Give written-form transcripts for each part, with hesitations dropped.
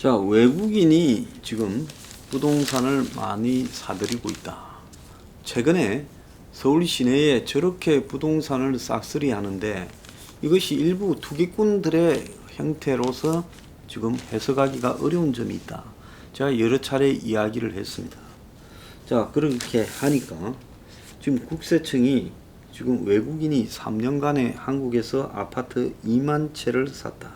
자, 외국인이 지금 부동산을 많이 사들이고 있다. 최근에 서울 시내에 저렇게 부동산을 싹쓸이 하는데 이것이 일부 투기꾼들의 형태로서 지금 해석하기가 어려운 점이 있다. 제가 여러 차례 이야기를 했습니다. 자, 그렇게 하니까 지금 국세청이 지금 외국인이 3년간에 한국에서 아파트 2만 채를 샀다.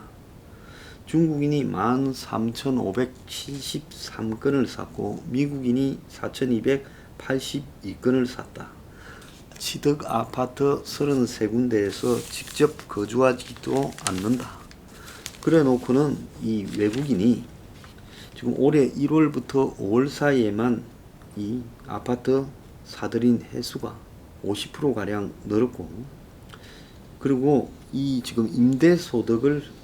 중국인이 13,573건을 샀고 미국인이 4,282건을 샀다. 취득 아파트 33군데에서 직접 거주하지도 않는다. 그래 놓고는 이 외국인이 지금 올해 1월부터 5월 사이에만 이 아파트 사들인 횟수가 50%가량 늘었고, 그리고 이 지금 임대소득을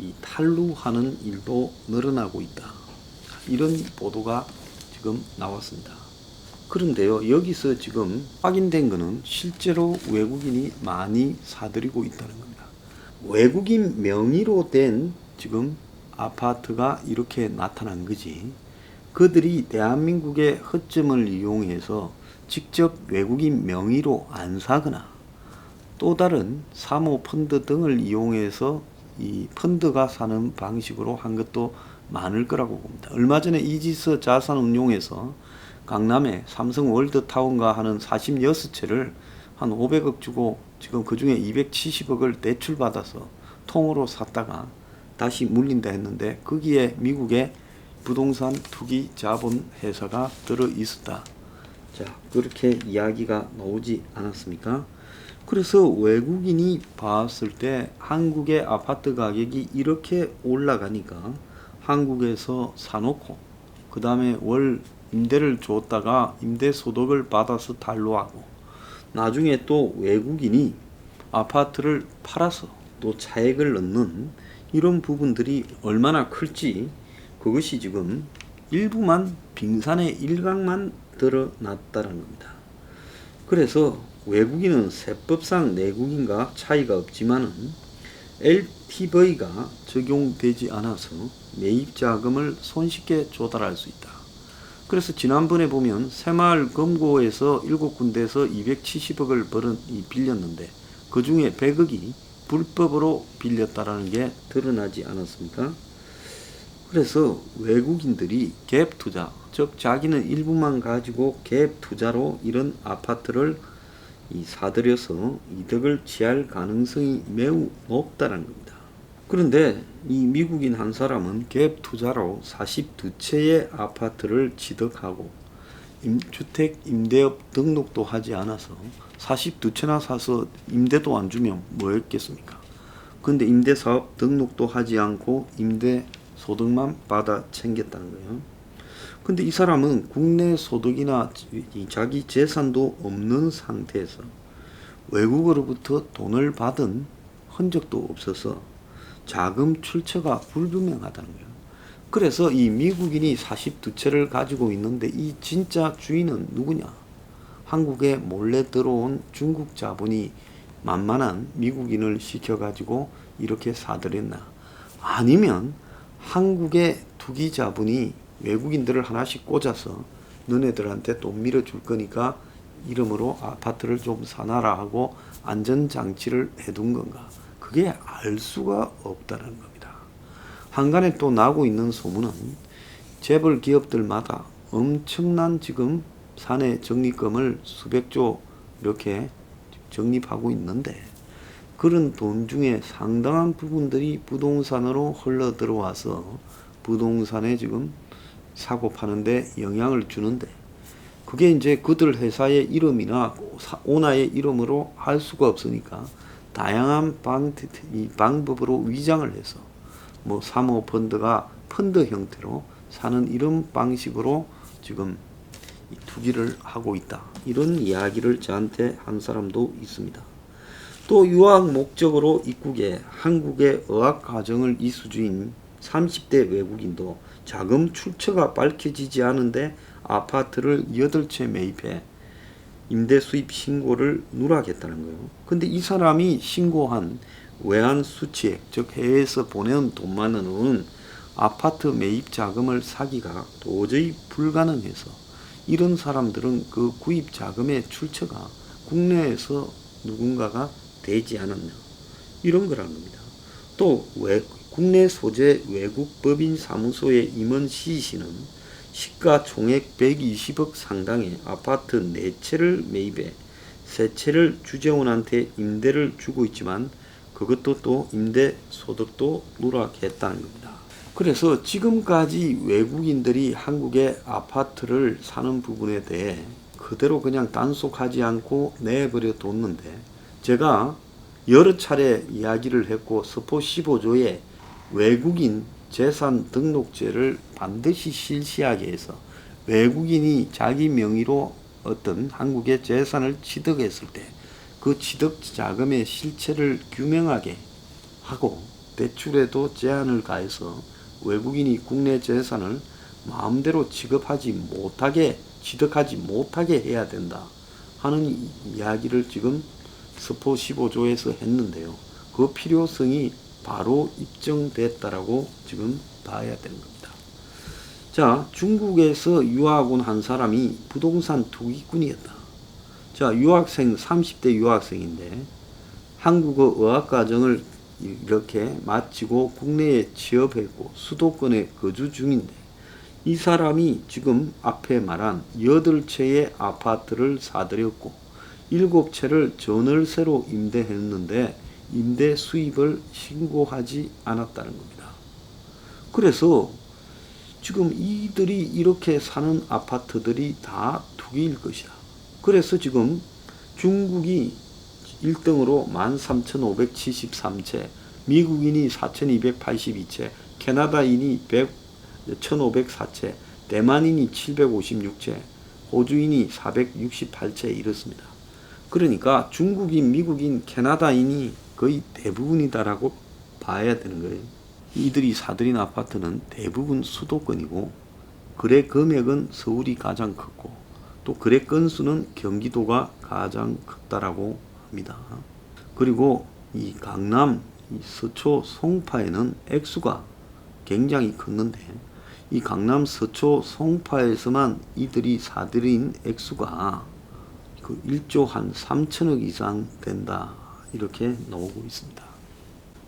이 탈루하는 일도 늘어나고 있다. 이런 보도가 지금 나왔습니다. 그런데요, 여기서 지금 확인된 것은 실제로 외국인이 많이 사들이고 있다는 겁니다. 외국인 명의로 된 지금 아파트가 이렇게 나타난 거지, 그들이 대한민국의 허점을 이용해서 직접 외국인 명의로 안 사거나 또 다른 사모펀드 등을 이용해서 이 펀드가 사는 방식으로 한 것도 많을 거라고 봅니다. 얼마 전에 이지스 자산운용에서 강남에 삼성 월드타운가 하는 46채를 한 500억 주고 지금 그 중에 270억을 대출받아서 통으로 샀다가 다시 물린다 했는데 거기에 미국의 부동산 투기 자본 회사가 들어 있었다. 자, 그렇게 이야기가 나오지 않았습니까? 그래서 외국인이 봤을 때 한국의 아파트 가격이 이렇게 올라가니까 한국에서 사놓고 그 다음에 월 임대를 줬다가 임대소득을 받아서 탈루하고 나중에 또 외국인이 아파트를 팔아서 또 차액을 넣는 이런 부분들이 얼마나 클지, 그것이 지금 일부만 빙산의 일각만 드러났다는 겁니다. 그래서 외국인은 세법상 내국인과 차이가 없지만은 LTV가 적용되지 않아서 매입 자금을 손쉽게 조달할 수 있다. 그래서 지난번에 보면 새마을 금고에서 7군데에서 270억을 빌렸는데 그 중에 100억이 불법으로 빌렸다라는 게 드러나지 않았습니까? 그래서 외국인들이 갭 투자, 즉 자기는 일부만 가지고 갭 투자로 이런 아파트를 사들여서 이득을 취할 가능성이 매우 높다는 겁니다. 그런데 이 미국인 한 사람은 갭 투자로 42채의 아파트를 취득하고 주택 임대업 등록도 하지 않아서 42채나 사서 임대도 안 주면 뭐 했겠습니까? 그런데 임대사업 등록도 하지 않고 임대 소득만 받아 챙겼다는 거예요. 근데 이 사람은 국내 소득이나 자기 재산도 없는 상태에서 외국으로부터 돈을 받은 흔적도 없어서 자금 출처가 불분명하다는 거예요. 그래서 이 미국인이 42채를 가지고 있는데 이 진짜 주인은 누구냐? 한국에 몰래 들어온 중국 자본이 만만한 미국인을 시켜가지고 이렇게 사들였나? 아니면 한국의 투기 자본이 외국인들을 하나씩 꽂아서 너네들한테 돈 밀어줄 거니까 이름으로 아파트를 좀 사놔라 하고 안전장치를 해둔 건가? 그게 알 수가 없다는 겁니다. 한간에 또 나고 있는 소문은 재벌 기업들마다 엄청난 지금 사내 적립금을 수백조 이렇게 적립하고 있는데 그런 돈 중에 상당한 부분들이 부동산으로 흘러 들어와서 부동산에 지금 사고 파는데 영향을 주는데 그게 이제 그들 회사의 이름이나 오나의 이름으로 할 수가 없으니까 다양한 방법으로 위장을 해서 뭐 사모펀드가 펀드 형태로 사는 이런 방식으로 지금 투기를 하고 있다. 이런 이야기를 저한테 한 사람도 있습니다. 또 유학 목적으로 입국해 한국의 어학 과정을 이수 중인 30대 외국인도 자금 출처가 밝혀지지 않은데 아파트를 8채 매입해 임대 수입 신고를 누락했다는 거예요. 근데 이 사람이 신고한 외환 수취액, 즉 해외에서 보내온 돈만은 아파트 매입 자금을 사기가 도저히 불가능해서 이런 사람들은 그 구입 자금의 출처가 국내에서 누군가가 되지 않았냐, 이런 거라는 겁니다. 또 국내 소재 외국 법인 사무소의 임원 C씨는 시가 총액 120억 상당의 아파트 4채를 매입해 3채를 주재원한테 임대를 주고 있지만 그것도 또 임대 소득도 누락했다는 겁니다. 그래서 지금까지 외국인들이 한국의 아파트를 사는 부분에 대해 그대로 그냥 단속하지 않고 내버려 뒀는데, 제가 여러 차례 이야기를 했고 서포 15조에 외국인 재산 등록제를 반드시 실시하게 해서 외국인이 자기 명의로 어떤 한국의 재산을 취득했을 때 그 취득 자금의 실체를 규명하게 하고 대출에도 제한을 가해서 외국인이 국내 재산을 마음대로 취득하지 못하게 해야 된다 하는 이야기를 지금 서포 15조에서 했는데요. 그 필요성이 바로 입증됐다라고 지금 봐야 되는 겁니다. 자, 중국에서 유학 온 한 사람이 부동산 투기꾼이었다. 자, 유학생 30대 유학생인데 한국어 어학과정을 이렇게 마치고 국내에 취업했고 수도권에 거주 중인데, 이 사람이 지금 앞에 말한 8채의 아파트를 사들였고 7채를 전월세로 임대했는데 임대 수입을 신고하지 않았다는 겁니다. 그래서 지금 이들이 이렇게 사는 아파트들이 다 투기일 것이다. 그래서 지금 중국이 1등으로 13,573채, 미국인이 4,282채, 캐나다인이 1,504채, 대만인이 756채, 호주인이 468채 이렇습니다. 그러니까 중국인, 미국인, 캐나다인이 거의 대부분이다라고 봐야 되는 거예요. 이들이 사들인 아파트는 대부분 수도권이고 거래 금액은 서울이 가장 크고 또 거래 건수는 경기도가 가장 크다라고 합니다. 그리고 이 강남 서초 송파에는 액수가 굉장히 컸는데 이 강남 서초 송파에서만 이들이 사들인 액수가 그 1조 한 3천억 이상 된다 이렇게 나오고 있습니다.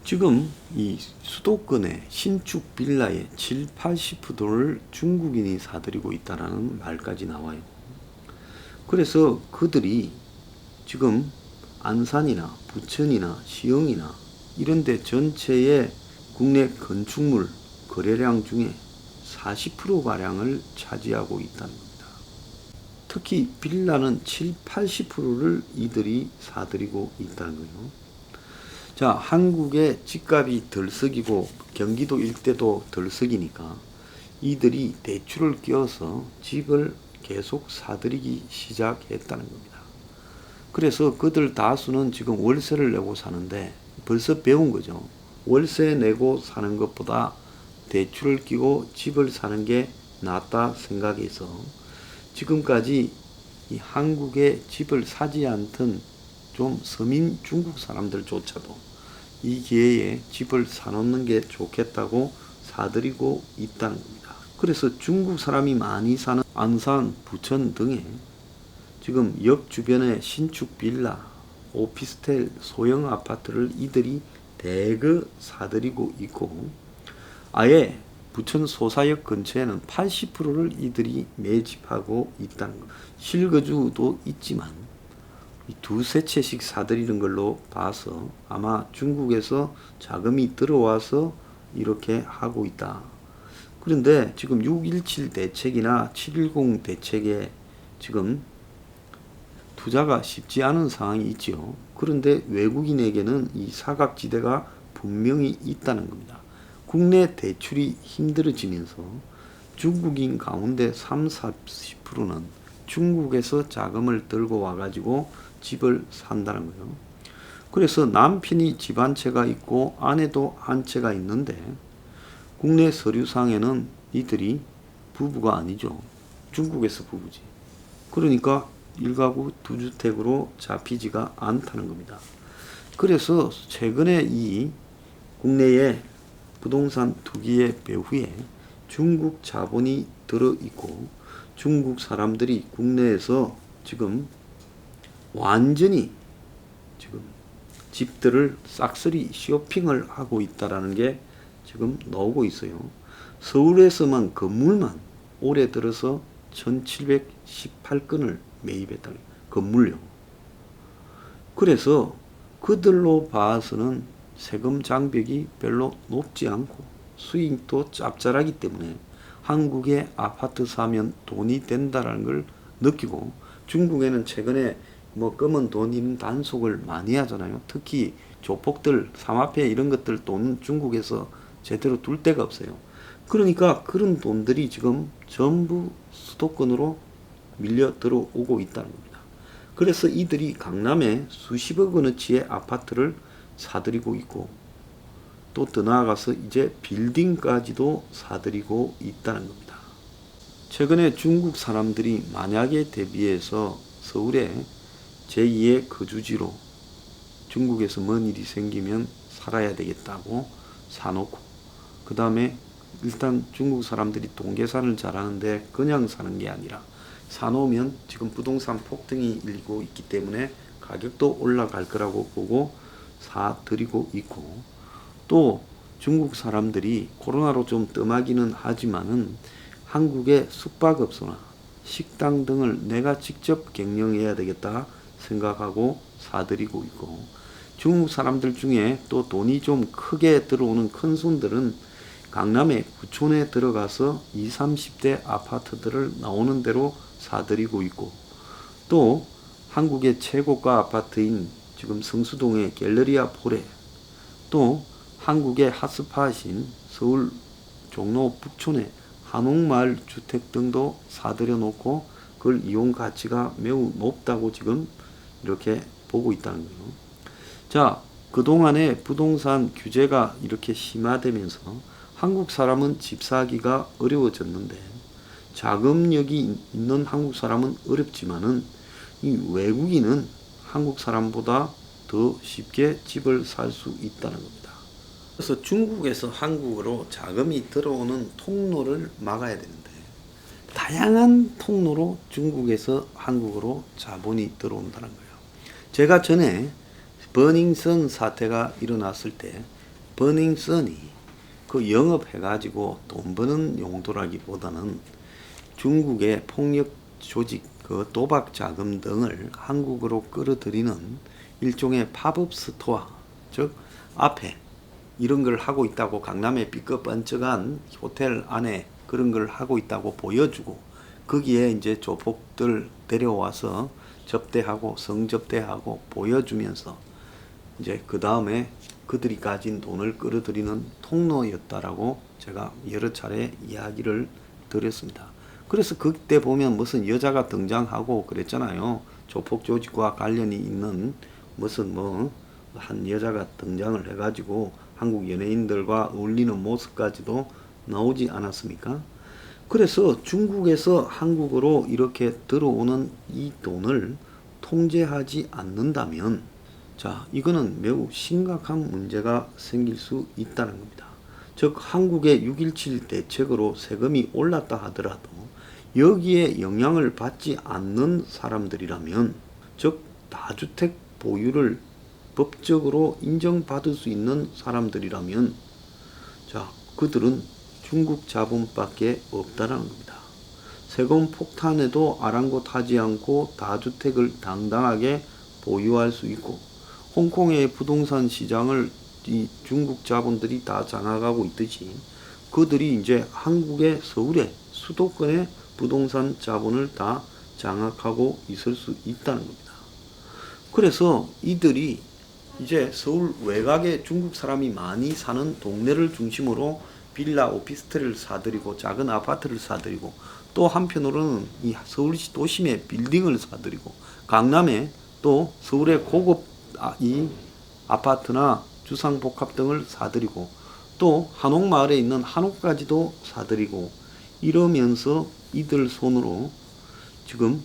지금 이 수도권의 신축 빌라의 70~80%를 중국인이 사들이고 있다라는 말까지 나와요. 그래서 그들이 지금 안산이나 부천이나 시흥이나 이런 데 전체의 국내 건축물 거래량 중에 40%가량을 차지하고 있다는 겁니다. 특히 빌라는 70~80%를 이들이 사들이고 있다는 거예요. 자, 한국의 집값이 덜썩이고 경기도 일대도 덜썩이니까 이들이 대출을 끼워서 집을 계속 사들이기 시작했다는 겁니다. 그래서 그들 다수는 지금 월세를 내고 사는데 벌써 배운 거죠. 월세 내고 사는 것보다 대출을 끼고 집을 사는 게 낫다 생각해서 지금까지 이 한국에 집을 사지 않던 좀 서민 중국 사람들조차도 이 기회에 집을 사놓는 게 좋겠다고 사들이고 있다는 겁니다. 그래서 중국 사람이 많이 사는 안산, 부천 등에 지금 역 주변에 신축 빌라, 오피스텔, 소형 아파트를 이들이 대거 사들이고 있고 아예 부천 소사역 근처에는 80%를 이들이 매집하고 있다는 것. 실거주도 있지만 두세 채씩 사들이는 걸로 봐서 아마 중국에서 자금이 들어와서 이렇게 하고 있다. 그런데 지금 617 대책이나 710 대책에 지금 투자가 쉽지 않은 상황이 있죠. 그런데 외국인에게는 이 사각지대가 분명히 있다는 겁니다. 국내 대출이 힘들어지면서 중국인 가운데 30~40%는 중국에서 자금을 들고 와가지고 집을 산다는 거예요. 그래서 남편이 집 한 채가 있고 아내도 한 채가 있는데 국내 서류상에는 이들이 부부가 아니죠. 중국에서 부부지. 그러니까 1가구 2주택으로 잡히지가 않다는 겁니다. 그래서 최근에 이 국내에 부동산 투기의 배후에 중국 자본이 들어있고 중국 사람들이 국내에서 지금 완전히 지금 집들을 싹쓸이 쇼핑을 하고 있다라는 게 지금 나오고 있어요. 서울에서만 건물만 올해 들어서 1718건을 매입했다. 건물요. 그래서 그들로 봐서는 세금 장벽이 별로 높지 않고 수익도 짭짤하기 때문에 한국에 아파트 사면 돈이 된다는 걸 느끼고, 중국에는 최근에 뭐 검은 돈 있는 단속을 많이 하잖아요. 특히 조폭들, 삼합회 이런 것들 돈 중국에서 제대로 둘 데가 없어요. 그러니까 그런 돈들이 지금 전부 수도권으로 밀려 들어오고 있다는 겁니다. 그래서 이들이 강남에 수십억 원어치의 아파트를 사들이고 있고, 또 더 나아가서 이제 빌딩까지도 사들이고 있다는 겁니다. 최근에 중국 사람들이 만약에 대비해서 서울에 제2의 거주지로 중국에서 뭔 일이 생기면 살아야 되겠다고 사놓고, 그 다음에 일단 중국 사람들이 동계산을 잘하는데 그냥 사는 게 아니라 사놓으면 지금 부동산 폭등이 일고 있기 때문에 가격도 올라갈 거라고 보고 사들이고 있고, 또 중국 사람들이 코로나로 좀 뜸하기는 하지만은 한국의 숙박업소나 식당 등을 내가 직접 경영해야 되겠다 생각하고 사들이고 있고, 중국 사람들 중에 또 돈이 좀 크게 들어오는 큰 손들은 강남의 구촌에 들어가서 20, 30대 아파트들을 나오는 대로 사들이고 있고, 또 한국의 최고가 아파트인 지금 성수동의 갤러리아 폴에, 또 한국의 핫스팟인 서울 종로 북촌의 한옥마을 주택 등도 사들여 놓고 그걸 이용 가치가 매우 높다고 지금 이렇게 보고 있다는 거예요. 자, 그동안에 부동산 규제가 이렇게 심화되면서 한국 사람은 집 사기가 어려워졌는데, 자금력이 있는 한국 사람은 어렵지만은 이 외국인은 한국 사람보다 더 쉽게 집을 살 수 있다는 겁니다. 그래서 중국에서 한국으로 자금이 들어오는 통로를 막아야 되는데, 다양한 통로로 중국에서 한국으로 자본이 들어온다는 거예요. 제가 전에 버닝썬 사태가 일어났을 때 버닝썬이 그 영업해가지고 돈 버는 용도라기보다는 중국의 폭력 조직, 그 도박 자금 등을 한국으로 끌어들이는 일종의 팝업 스토어, 즉 앞에 이런 걸 하고 있다고, 강남에 삐까뻔쩍한 호텔 안에 그런 걸 하고 있다고 보여주고, 거기에 이제 조폭들 데려와서 접대하고 성접대하고 보여주면서 이제 그 다음에 그들이 가진 돈을 끌어들이는 통로였다라고 제가 여러 차례 이야기를 드렸습니다. 그래서 그때 보면 무슨 여자가 등장하고 그랬잖아요. 조폭 조직과 관련이 있는 무슨 한 여자가 등장을 해가지고 한국 연예인들과 어울리는 모습까지도 나오지 않았습니까? 그래서 중국에서 한국으로 이렇게 들어오는 이 돈을 통제하지 않는다면, 자, 이거는 매우 심각한 문제가 생길 수 있다는 겁니다. 즉 한국의 6.17 대책으로 세금이 올랐다 하더라도 여기에 영향을 받지 않는 사람들이라면, 즉 다주택 보유를 법적으로 인정받을 수 있는 사람들이라면, 자, 그들은 중국 자본밖에 없다는 겁니다. 세금 폭탄에도 아랑곳하지 않고 다주택을 당당하게 보유할 수 있고, 홍콩의 부동산 시장을 이 중국 자본들이 다 장악하고 있듯이 그들이 이제 한국의 서울의 수도권의 부동산 자본을 다 장악하고 있을 수 있다는 겁니다. 그래서 이들이 이제 서울 외곽에 중국 사람이 많이 사는 동네를 중심으로 빌라 오피스텔을 사들이고 작은 아파트를 사들이고, 또 한편으로는 이 서울시 도심의 빌딩을 사들이고, 강남에 또 서울의 고급 이 아파트나 주상복합 등을 사들이고, 또 한옥마을에 있는 한옥까지도 사들이고, 이러면서 이들 손으로 지금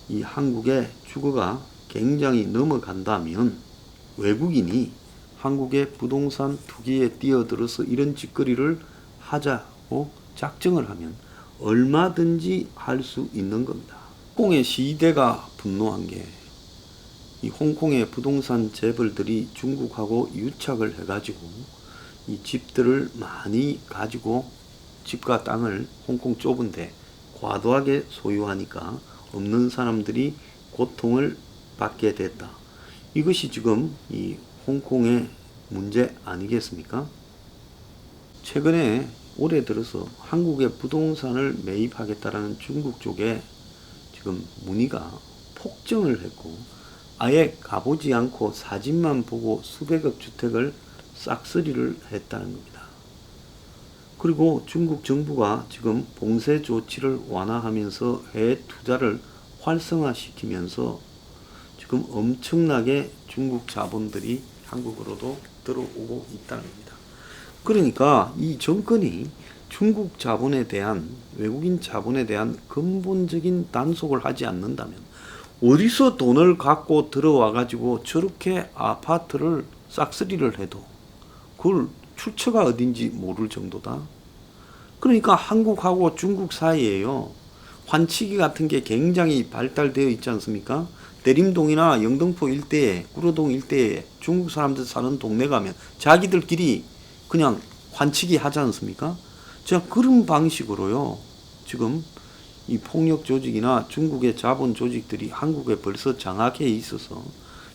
이 한국의 주거가 굉장히 넘어간다면 외국인이 한국의 부동산 투기에 뛰어들어서 이런 짓거리를 하자고 작정을 하면 얼마든지 할 수 있는 겁니다. 홍콩의 시대가 분노한 게 이 홍콩의 부동산 재벌들이 중국하고 유착을 해가지고 이 집들을 많이 가지고 집과 땅을 홍콩 좁은데 과도하게 소유하니까 없는 사람들이 고통을 받게 됐다. 이것이 지금 이 홍콩의 문제 아니겠습니까? 최근에 올해 들어서 한국의 부동산을 매입하겠다라는 중국 쪽에 지금 문의가 폭증을 했고 아예 가보지 않고 사진만 보고 수백억 주택을 싹쓸이를 했다는 겁니다. 그리고 중국 정부가 지금 봉쇄 조치를 완화하면서 해외 투자를 활성화시키면서 지금 엄청나게 중국 자본들이 한국으로도 들어오고 있다는 겁니다. 그러니까 이 정권이 중국 자본에 대한 외국인 자본에 대한 근본적인 단속을 하지 않는다면 어디서 돈을 갖고 들어와 가지고 저렇게 아파트를 싹쓸이를 해도 그걸 출처가 어딘지 모를 정도다. 그러니까 한국하고 중국 사이에요. 환치기 같은 게 굉장히 발달되어 있지 않습니까? 대림동이나 영등포 일대에, 구로동 일대에 중국 사람들 사는 동네 가면 자기들끼리 그냥 환치기 하지 않습니까? 자, 그런 방식으로요. 지금 이 폭력 조직이나 중국의 자본 조직들이 한국에 벌써 장악해 있어서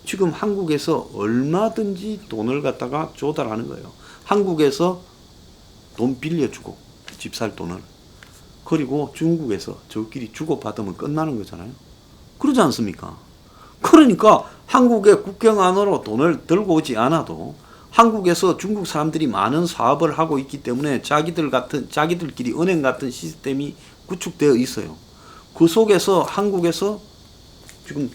지금 한국에서 얼마든지 돈을 갖다가 조달하는 거예요. 한국에서 돈 빌려주고 집 살 돈을, 그리고 중국에서 저끼리 주고받으면 끝나는 거잖아요. 그러지 않습니까? 그러니까 한국의 국경 안으로 돈을 들고 오지 않아도 한국에서 중국 사람들이 많은 사업을 하고 있기 때문에 자기들끼리 은행 같은 시스템이 구축되어 있어요. 그 속에서 한국에서 지금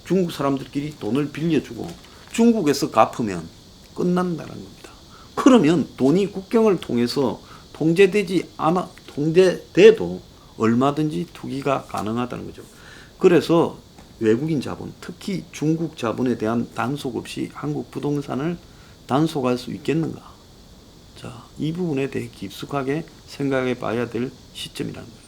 중국 사람들끼리 돈을 빌려주고 중국에서 갚으면 끝난다는 겁니다. 그러면 돈이 국경을 통해서 통제돼도 얼마든지 투기가 가능하다는 거죠. 그래서 외국인 자본, 특히 중국 자본에 대한 단속 없이 한국 부동산을 단속할 수 있겠는가? 자, 이 부분에 대해 깊숙하게 생각해 봐야 될 시점이라는 거예요.